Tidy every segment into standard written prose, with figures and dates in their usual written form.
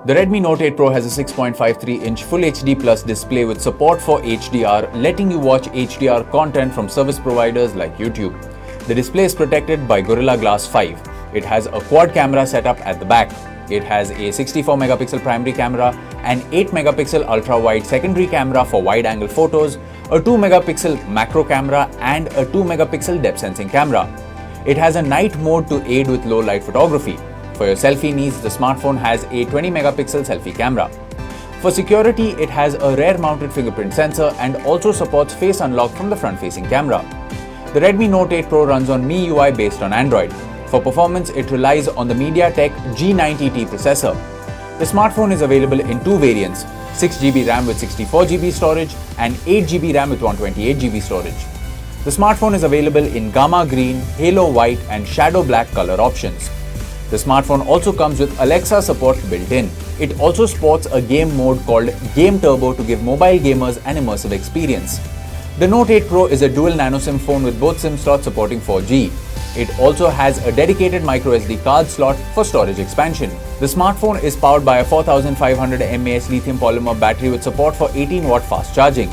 The Redmi Note 8 Pro has a 6.53-inch Full HD Plus display with support for HDR, letting you watch HDR content from service providers like YouTube. The display is protected by Gorilla Glass 5. It has a quad camera setup at the back. It has a 64-megapixel primary camera, an 8-megapixel ultra-wide secondary camera for wide-angle photos, a 2-megapixel macro camera, and a 2-megapixel depth sensing camera. It has a night mode to aid with low-light photography. For your selfie needs, the smartphone has a 20-megapixel selfie camera. For security, it has a rear-mounted fingerprint sensor and also supports face unlock from the front-facing camera. The Redmi Note 8 Pro runs on MIUI based on Android. For performance, it relies on the Mediatek G90T processor. The smartphone is available in two variants, 6GB RAM with 64GB storage and 8GB RAM with 128GB storage. The smartphone is available in Gamma Green, Halo White and Shadow Black color options. The smartphone also comes with Alexa support built in. It also sports a game mode called Game Turbo to give mobile gamers an immersive experience. The Note 8 Pro is a dual nano SIM phone with both SIM slots supporting 4G. It also has a dedicated microSD card slot for storage expansion. The smartphone is powered by a 4500 mAh lithium polymer battery with support for 18-watt fast charging.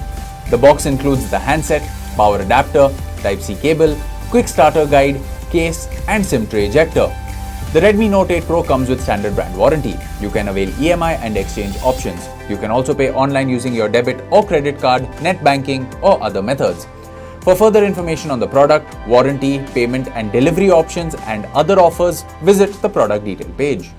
The box includes the handset, power adapter, Type-C cable, quick starter guide, case and SIM tray ejector. The Redmi Note 8 Pro comes with standard brand warranty. You can avail EMI and exchange options. You can also pay online using your debit or credit card, net banking or other methods. For further information on the product, warranty, payment and delivery options and other offers, visit the product detail page.